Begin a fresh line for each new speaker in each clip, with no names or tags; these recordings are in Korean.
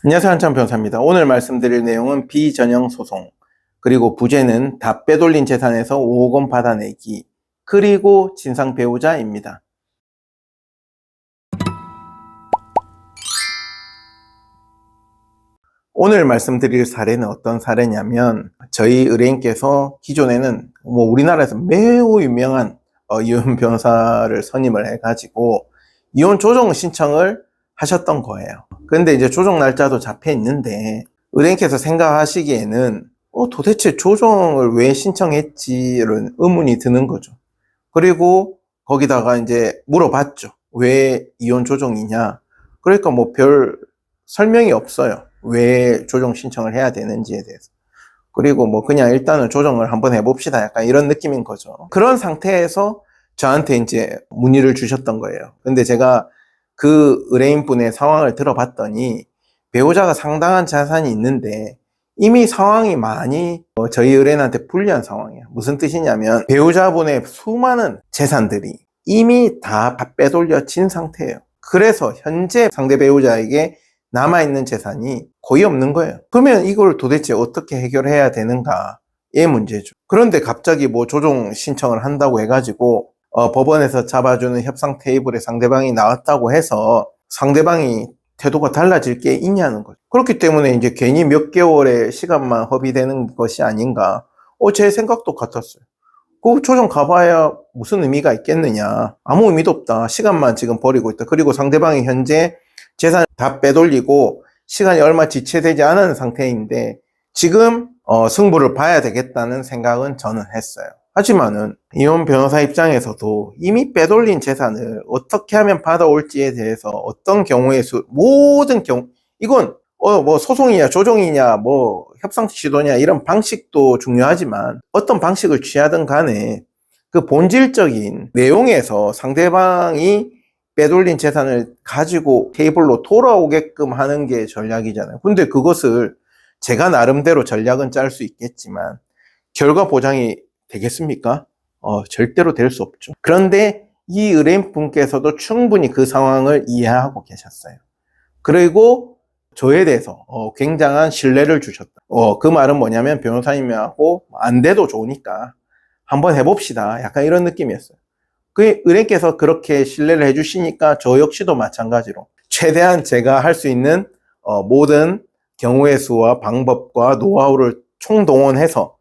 안녕하세요. 한참 변호사입니다. 오늘 말씀드릴 내용은 비전형 소송, 그리고 부재는 다 빼돌린 재산에서 5억 원 받아내기, 그리고 진상 배우자입니다. 오늘 말씀드릴 사례는 어떤 사례냐면, 저희 의뢰인께서 기존에는 우리나라에서 매우 유명한 이혼 변호사를 선임을 해가지고 이혼 조정 신청을 하셨던 거예요. 근데 이제 조정 날짜도 잡혀 있는데 의뢰인께서 생각하시기에는 도대체 조정을 왜 신청했지? 이런 의문이 드는 거죠. 그리고 거기다가 이제 물어봤죠. 왜 이혼 조정이냐? 그러니까 별 설명이 없어요. 왜 조정 신청을 해야 되는지에 대해서. 그리고 그냥 일단은 조정을 한번 해봅시다. 약간 이런 느낌인 거죠. 그런 상태에서 저한테 이제 문의를 주셨던 거예요. 근데 제가 그 의뢰인분의 상황을 들어봤더니 배우자가 상당한 자산이 있는데 이미 상황이 많이 저희 의뢰인한테 불리한 상황이에요. 무슨 뜻이냐면 배우자분의 수많은 재산들이 이미 다 빼돌려진 상태예요. 그래서 현재 상대 배우자에게 남아있는 재산이 거의 없는 거예요. 그러면 이걸 도대체 어떻게 해결해야 되는가의 문제죠. 그런데 갑자기 조정 신청을 한다고 해가지고 법원에서 잡아주는 협상 테이블에 상대방이 나왔다고 해서 상대방이 태도가 달라질 게 있냐는 거죠. 그렇기 때문에 이제 괜히 몇 개월의 시간만 허비되는 것이 아닌가. 제 생각도 같았어요. 그 조정 가봐야 무슨 의미가 있겠느냐. 아무 의미도 없다. 시간만 지금 버리고 있다. 그리고 상대방이 현재 재산을 다 빼돌리고 시간이 얼마 지체되지 않은 상태인데 지금 승부를 봐야 되겠다는 생각은 저는 했어요. 하지만은 이혼 변호사 입장에서도 이미 빼돌린 재산을 어떻게 하면 받아올지에 대해서 어떤 경우의 모든 경우 이건 소송이냐 조정이냐 협상 시도냐 이런 방식도 중요하지만 어떤 방식을 취하든 간에 그 본질적인 내용에서 상대방이 빼돌린 재산을 가지고 테이블로 돌아오게끔 하는 게 전략이잖아요. 근데 그것을 제가 나름대로 전략은 짤 수 있겠지만 결과 보장이 되겠습니까? 절대로 될 수 없죠. 그런데 이 의뢰인분께서도 충분히 그 상황을 이해하고 계셨어요. 그리고 저에 대해서 굉장한 신뢰를 주셨다. 그 말은 뭐냐면 변호사님하고 안 돼도 좋으니까 한번 해봅시다. 약간 이런 느낌이었어요. 그 의뢰인께서 그렇게 신뢰를 해주시니까 저 역시도 마찬가지로 최대한 제가 할 수 있는 모든 경우의 수와 방법과 노하우를 총동원해서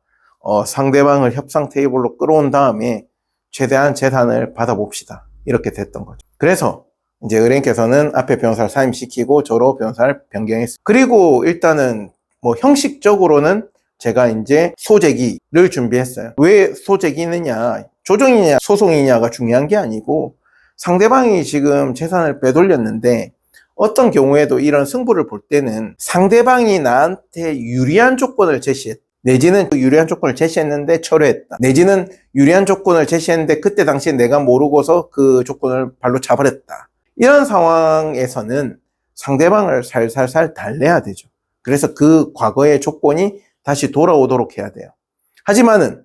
상대방을 협상 테이블로 끌어온 다음에 최대한 재산을 받아봅시다. 이렇게 됐던 거죠. 그래서 이제 의뢰인께서는 앞에 변호사를 사임시키고 저로 변호사를 변경했어요. 그리고 일단은 형식적으로는 제가 이제 소재기를 준비했어요. 왜 소재기느냐? 조정이냐 소송이냐가 중요한 게 아니고 상대방이 지금 재산을 빼돌렸는데 어떤 경우에도 이런 승부를 볼 때는 상대방이 나한테 유리한 조건을 제시했다. 내지는 그 유리한 조건을 제시했는데 철회했다. 내지는 유리한 조건을 제시했는데 그때 당시에 내가 모르고서 그 조건을 발로 차버렸다. 이런 상황에서는 상대방을 살살살 달래야 되죠. 그래서 그 과거의 조건이 다시 돌아오도록 해야 돼요. 하지만은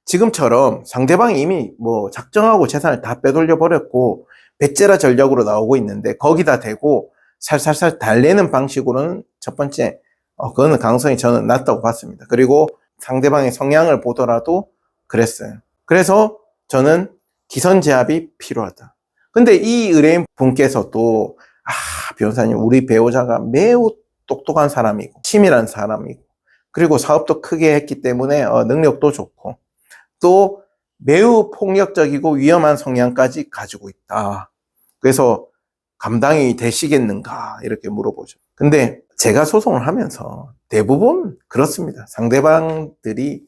지금처럼 상대방이 이미 작정하고 재산을 다 빼돌려 버렸고 배째라 전략으로 나오고 있는데 거기다 대고 살살살 달래는 방식으로는 첫 번째 그거는 가능성이 저는 낮다고 봤습니다. 그리고 상대방의 성향을 보더라도 그랬어요. 그래서 저는 기선제압이 필요하다. 근데 이 의뢰인 분께서도 변호사님 우리 배우자가 매우 똑똑한 사람이고 치밀한 사람이고 그리고 사업도 크게 했기 때문에 능력도 좋고 또 매우 폭력적이고 위험한 성향까지 가지고 있다. 그래서 감당이 되시겠는가 이렇게 물어보죠. 근데 제가 소송을 하면서 대부분 그렇습니다. 상대방들이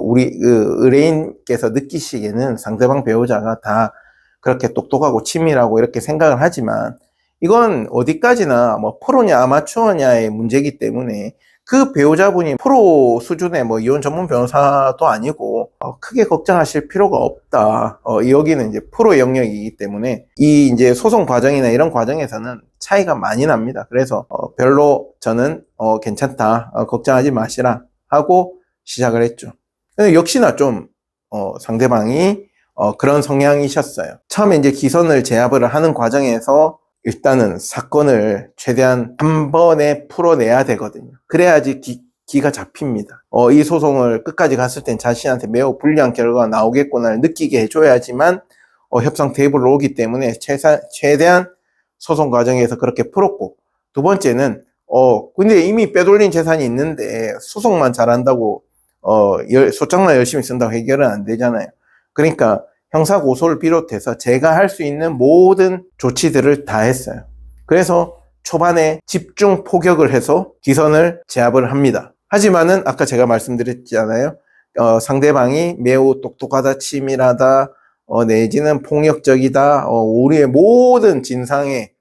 우리 의뢰인께서 느끼시기에는 상대방 배우자가 다 그렇게 똑똑하고 치밀하고 이렇게 생각을 하지만 이건 어디까지나 프로냐 아마추어냐의 문제이기 때문에 그 배우자분이 프로 수준의 이혼 전문 변호사도 아니고 크게 걱정하실 필요가 없다. 여기는 이제 프로의 영역이기 때문에 이 이제 소송 과정이나 이런 과정에서는 차이가 많이 납니다. 그래서 별로 저는 괜찮다. 걱정하지 마시라 하고 시작을 했죠. 근데 역시나 좀 상대방이 그런 성향이셨어요. 처음에 이제 기선을 제압을 하는 과정에서 일단은 사건을 최대한 한 번에 풀어내야 되거든요. 그래야지 기가 잡힙니다. 이 소송을 끝까지 갔을 땐 자신한테 매우 불리한 결과가 나오겠구나를 느끼게 해줘야지만 협상 테이블로 오기 때문에 최대한 소송 과정에서 그렇게 풀었고, 두 번째는 근데 이미 빼돌린 재산이 있는데 소송만 잘한다고 소장만 열심히 쓴다고 해결은 안 되잖아요. 그러니까 형사 고소를 비롯해서 제가 할 수 있는 모든 조치들을 다 했어요. 그래서 초반에 집중 포격을 해서 기선을 제압을 합니다. 하지만은 아까 제가 말씀드렸잖아요. 상대방이 매우 똑똑하다, 치밀하다, 내지는 폭력적이다, 우리의 모든 진상의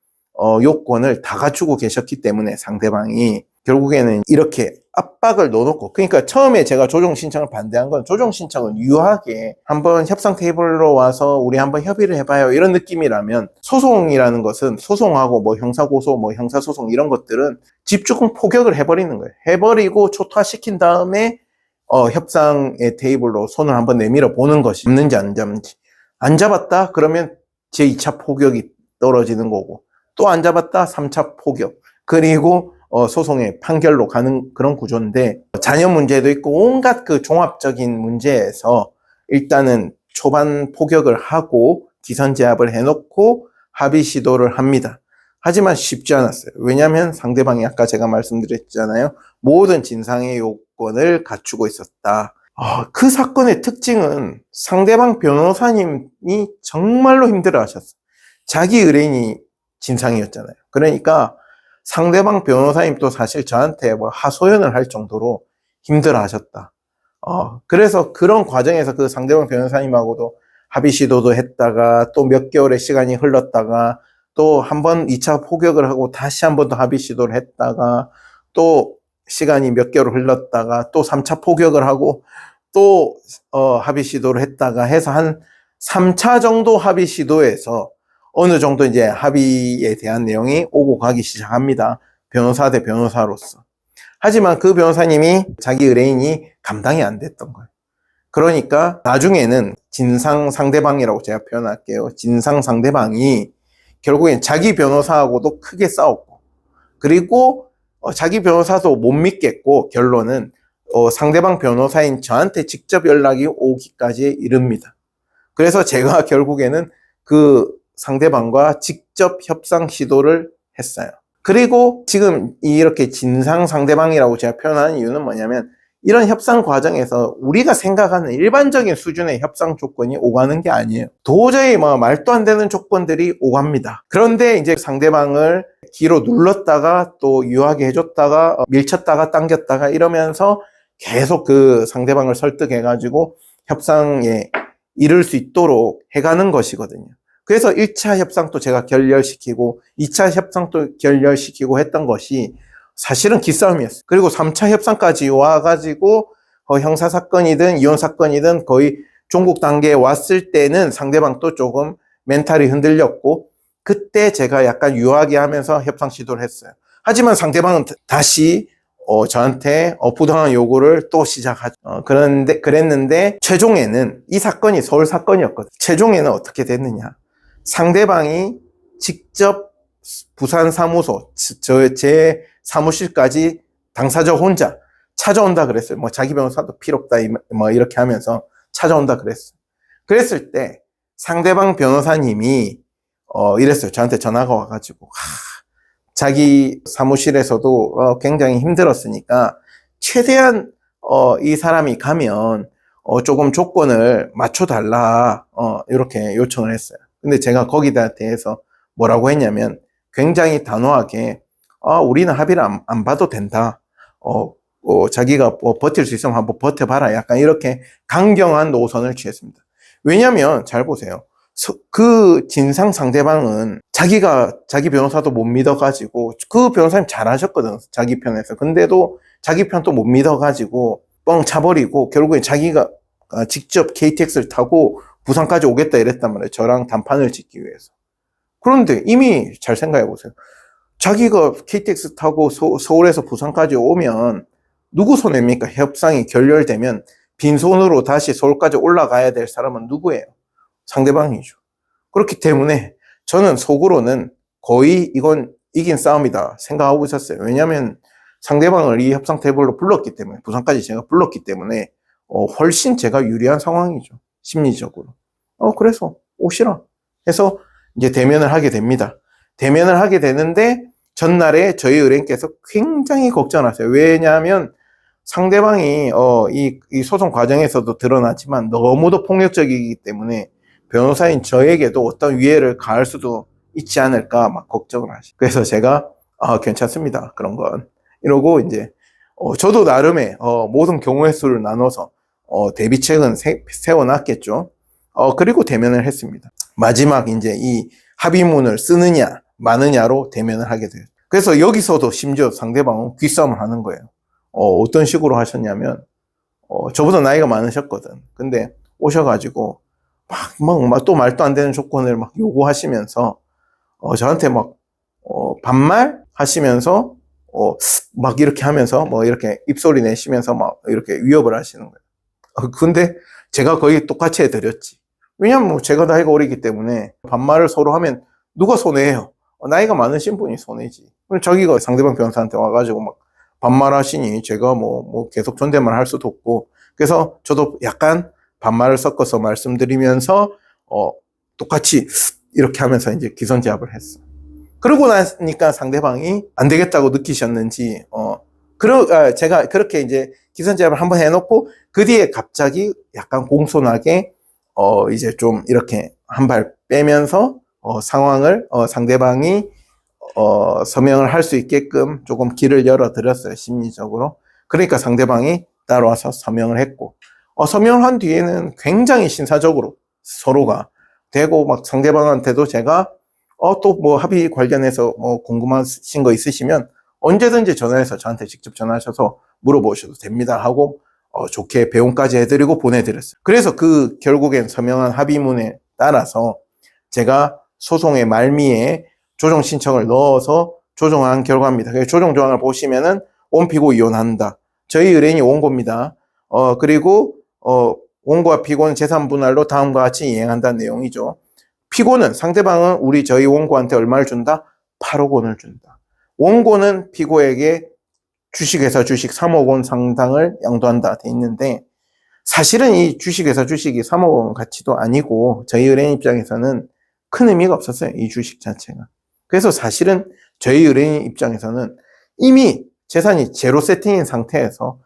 요건을 다 갖추고 계셨기 때문에 상대방이 결국에는 이렇게 압박을 넣어놓고, 그러니까 처음에 제가 조정 신청을 반대한 건 조정 신청은 유하게 한번 협상 테이블로 와서 우리 한번 협의를 해봐요 이런 느낌이라면, 소송이라는 것은 소송하고 뭐 형사고소, 뭐 형사소송 이런 것들은 집중 포격을 해버리는 거예요. 해버리고 초토화시킨 다음에 협상의 테이블로 손을 한번 내밀어 보는 것이 잡는지 안 잡는지. 안 잡았다? 그러면 제2차 포격이 떨어지는 거고, 또 안 잡았다? 3차 포격. 그리고 소송의 판결로 가는 그런 구조인데, 자녀 문제도 있고 온갖 그 종합적인 문제에서 일단은 초반 포격을 하고 기선 제압을 해놓고 합의 시도를 합니다. 하지만 쉽지 않았어요. 왜냐하면 상대방이 아까 제가 말씀드렸잖아요. 모든 진상의 요건을 갖추고 있었다. 그 사건의 특징은 상대방 변호사님이 정말로 힘들어하셨어요. 자기 의뢰인이 진상이었잖아요. 그러니까 상대방 변호사님도 사실 저한테 뭐 하소연을 할 정도로 힘들어하셨다. 그래서 그런 과정에서 그 상대방 변호사님하고도 합의 시도도 했다가 또 몇 개월의 시간이 흘렀다가 또 한 번 2차 포격을 하고 다시 한 번 더 합의 시도를 했다가 또 시간이 몇 개월 흘렀다가 또 3차 포격을 하고 또 합의 시도를 했다가 해서 한 3차 정도 합의 시도에서 어느 정도 이제 합의에 대한 내용이 오고 가기 시작합니다. 변호사 대 변호사로서. 하지만 그 변호사님이 자기 의뢰인이 감당이 안 됐던 거예요. 그러니까 나중에는 진상 상대방이라고 제가 표현할게요. 진상 상대방이 결국엔 자기 변호사하고도 크게 싸웠고, 그리고 자기 변호사도 못 믿겠고, 결론은 상대방 변호사인 저한테 직접 연락이 오기까지 이릅니다. 그래서 제가 결국에는 그 상대방과 직접 협상 시도를 했어요. 그리고 지금 이렇게 진상 상대방이라고 제가 표현하는 이유는 뭐냐면, 이런 협상 과정에서 우리가 생각하는 일반적인 수준의 협상 조건이 오가는 게 아니에요. 도저히 뭐 말도 안 되는 조건들이 오갑니다. 그런데 이제 상대방을 기로 눌렀다가 또 유하게 해줬다가 밀쳤다가 당겼다가 이러면서 계속 그 상대방을 설득해가지고 협상에 이를 수 있도록 해가는 것이거든요. 그래서 1차 협상도 제가 결렬시키고 2차 협상도 결렬시키고 했던 것이 사실은 기싸움이었어요. 그리고 3차 협상까지 와가지고 형사사건이든 이혼사건이든 거의 종국 단계에 왔을 때는 상대방도 조금 멘탈이 흔들렸고, 그때 제가 약간 유하게 하면서 협상 시도를 했어요. 하지만 상대방은 다시 저한테 부당한 요구를 또 시작하죠. 그랬는데 최종에는 이 사건이 서울 사건이었거든요. 최종에는 어떻게 됐느냐. 상대방이 직접 부산 사무소, 제 사무실까지 당사자 혼자 찾아온다 그랬어요. 뭐 자기 변호사도 필요 없다 뭐 이렇게 하면서 찾아온다 그랬어요. 그랬을 때 상대방 변호사님이 이랬어요. 저한테 전화가 와가지고 자기 사무실에서도 굉장히 힘들었으니까 최대한 이 사람이 가면 조금 조건을 맞춰달라 이렇게 요청을 했어요. 근데 제가 거기다 대해서 뭐라고 했냐면 굉장히 단호하게 우리는 합의를 안 봐도 된다. 자기가 버틸 수 있으면 한번 버텨봐라. 약간 이렇게 강경한 노선을 취했습니다. 왜냐면 잘 보세요. 그 진상 상대방은 자기 변호사도 못 믿어가지고, 그 변호사님 잘하셨거든, 자기 편에서. 근데도 자기 편도 못 믿어가지고 뻥 차버리고 결국에 자기가 직접 KTX를 타고 부산까지 오겠다 이랬단 말이에요. 저랑 단판을 짓기 위해서. 그런데 이미 잘 생각해 보세요. 자기가 KTX 타고 서울에서 부산까지 오면 누구 손해입니까? 협상이 결렬되면 빈손으로 다시 서울까지 올라가야 될 사람은 누구예요? 상대방이죠. 그렇기 때문에 저는 속으로는 거의 이건 이긴 싸움이다 생각하고 있었어요. 왜냐하면 상대방을 이 협상 테이블로 불렀기 때문에, 부산까지 제가 불렀기 때문에 훨씬 제가 유리한 상황이죠. 심리적으로. 그래서 오시라 해서 이제 대면을 하게 됩니다. 대면을 하게 되는데 전날에 저희 의뢰인께서 굉장히 걱정을 하세요. 왜냐하면 상대방이 이 소송 과정에서도 드러나지만 너무도 폭력적이기 때문에 변호사인 저에게도 어떤 위해를 가할 수도 있지 않을까 막 걱정을 하시고, 그래서 제가 괜찮습니다, 그런 건 이러고 이제 저도 나름의 모든 경우의 수를 나눠서 대비책은 세워놨겠죠. 그리고 대면을 했습니다. 마지막 이제 이 합의문을 쓰느냐 마느냐로 대면을 하게 돼요. 그래서 여기서도 심지어 상대방은 귀싸움을 하는 거예요. 어떤 식으로 하셨냐면 저보다 나이가 많으셨거든. 근데 오셔가지고 막 또 말도 안 되는 조건을 막 요구하시면서 저한테 막 반말 하시면서 막 이렇게 하면서 뭐 이렇게 입소리 내시면서 막 이렇게 위협을 하시는 거예요. 근데 제가 거의 똑같이 해드렸지. 왜냐면 뭐 제가 나이가 어리기 때문에 반말을 서로 하면 누가 손해해요? 나이가 많으신 분이 손해지. 자기가 상대방 변호사한테 와가지고 막 반말하시니 제가 뭐 계속 존댓말 할 수도 없고, 그래서 저도 약간 반말을 섞어서 말씀드리면서 똑같이 이렇게 하면서 이제 기선제압을 했어. 그러고 나니까 상대방이 안 되겠다고 느끼셨는지 제가 그렇게 이제 기선제압을 한번 해놓고 그 뒤에 갑자기 약간 공손하게 이제 좀 이렇게 한 발 빼면서 상황을 상대방이 서명을 할 수 있게끔 조금 길을 열어드렸어요, 심리적으로. 그러니까 상대방이 따라와서 서명을 했고, 서명을 한 뒤에는 굉장히 신사적으로 서로가 되고, 막 상대방한테도 제가 또 뭐 합의 관련해서 뭐 궁금하신 거 있으시면 언제든지 전화해서 저한테 직접 전화하셔서 물어보셔도 됩니다 하고 좋게 배웅까지 해드리고 보내드렸어요. 그래서 그 결국엔 서명한 합의문에 따라서 제가 소송의 말미에 조정 신청을 넣어서 조정한 결과입니다. 조정 조항을 보시면은 원피고 이혼한다. 저희 의뢰인이 원고입니다. 그리고 원고와 피고는 재산 분할로 다음과 같이 이행한다는 내용이죠. 피고는 상대방은 저희 원고한테 얼마를 준다? 8억 원을 준다. 원고는 피고에게 주식회사 주식 3억 원 상당을 양도한다 돼 있는데, 사실은 이 주식회사 주식이 3억 원 가치도 아니고 저희 의뢰인 입장에서는 큰 의미가 없었어요, 이 주식 자체가. 그래서 사실은 저희 의뢰인 입장에서는 이미 재산이 제로 세팅인 상태에서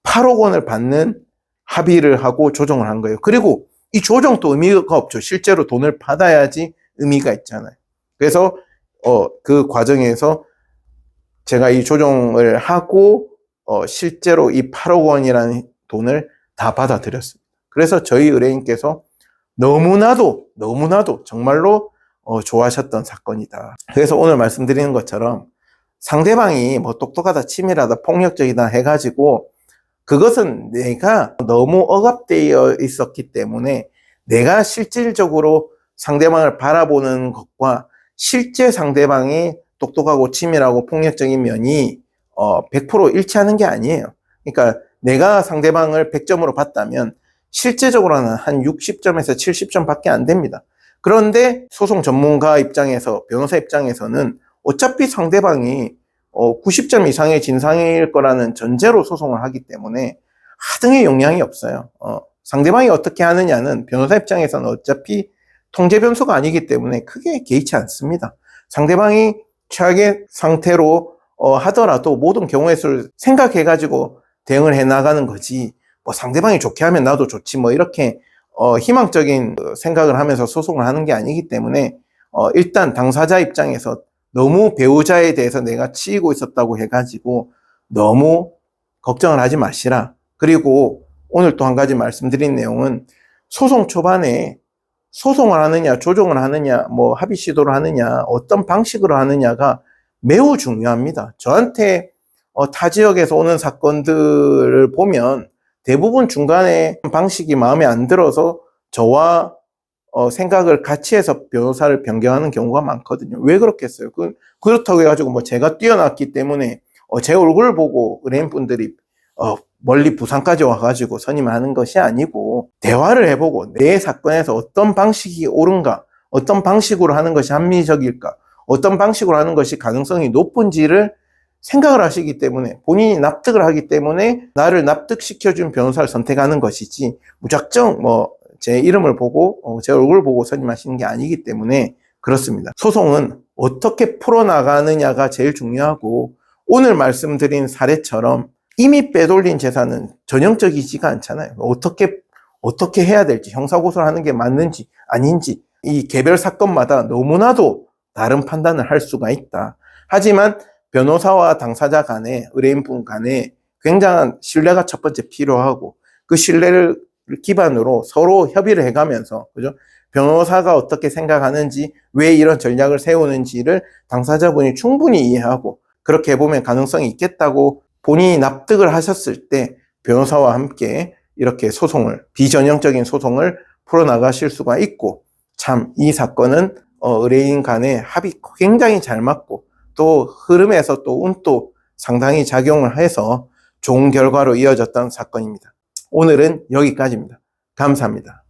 8억 원을 받는 합의를 하고 조정을 한 거예요. 그리고 이 조정도 의미가 없죠. 실제로 돈을 받아야지 의미가 있잖아요. 그래서 그 과정에서 제가 이 조정을 하고 실제로 이 8억 원이라는 돈을 다 받아들였습니다. 그래서 저희 의뢰인께서 너무나도 정말로 좋아하셨던 사건이다. 그래서 오늘 말씀드리는 것처럼 상대방이 뭐 똑똑하다, 치밀하다, 폭력적이다 해가지고 그것은 내가 너무 억압되어 있었기 때문에 내가 실질적으로 상대방을 바라보는 것과 실제 상대방이 똑똑하고 치밀하고 폭력적인 면이 100% 일치하는 게 아니에요. 그러니까 내가 상대방을 100점으로 봤다면 실제적으로는 한 60점에서 70점 밖에 안 됩니다. 그런데 소송 전문가 입장에서, 변호사 입장에서는 어차피 상대방이 90점 이상의 진상일 거라는 전제로 소송을 하기 때문에 하등의 영향이 없어요. 상대방이 어떻게 하느냐는 변호사 입장에서는 어차피 통제 변수가 아니기 때문에 크게 개의치 않습니다. 상대방이 최악의 상태로 하더라도 모든 경우의 수를 생각해가지고 대응을 해나가는 거지, 뭐 상대방이 좋게 하면 나도 좋지 뭐 이렇게 희망적인 생각을 하면서 소송을 하는 게 아니기 때문에 일단 당사자 입장에서 너무 배우자에 대해서 내가 치이고 있었다고 해가지고 너무 걱정을 하지 마시라. 그리고 오늘 또 한 가지 말씀드린 내용은 소송 초반에 소송을 하느냐, 조정을 하느냐, 뭐 합의 시도를 하느냐, 어떤 방식으로 하느냐가 매우 중요합니다. 저한테 타 지역에서 오는 사건들을 보면 대부분 중간에 방식이 마음에 안 들어서 저와 생각을 같이 해서 변호사를 변경하는 경우가 많거든요. 왜 그렇겠어요? 그렇다고 해가지고 뭐 제가 뛰어났기 때문에 제 얼굴을 보고 의뢰인분들이 멀리 부산까지 와가지고 선임하는 것이 아니고 대화를 해보고 내 사건에서 어떤 방식이 옳은가, 어떤 방식으로 하는 것이 합리적일까, 어떤 방식으로 하는 것이 가능성이 높은지를 생각을 하시기 때문에, 본인이 납득을 하기 때문에 나를 납득시켜준 변호사를 선택하는 것이지, 무작정 제 이름을 보고 제 얼굴을 보고 선임하시는 게 아니기 때문에 그렇습니다. 소송은 어떻게 풀어나가느냐가 제일 중요하고, 오늘 말씀드린 사례처럼 이미 빼돌린 재산은 전형적이지가 않잖아요. 어떻게 해야 될지, 형사고소를 하는 게 맞는지 아닌지, 이 개별 사건마다 너무나도 다른 판단을 할 수가 있다. 하지만 변호사와 당사자 간에, 의뢰인분 간에 굉장한 신뢰가 첫 번째 필요하고, 그 신뢰를 기반으로 서로 협의를 해가면서, 그죠? 변호사가 어떻게 생각하는지, 왜 이런 전략을 세우는지를 당사자분이 충분히 이해하고, 그렇게 해보면 가능성이 있겠다고 본인이 납득을 하셨을 때 변호사와 함께 이렇게 비전형적인 소송을 풀어나가실 수가 있고, 참 이 사건은 의뢰인 간의 합이 굉장히 잘 맞고, 또 흐름에서 또 운도 상당히 작용을 해서 좋은 결과로 이어졌던 사건입니다. 오늘은 여기까지입니다. 감사합니다.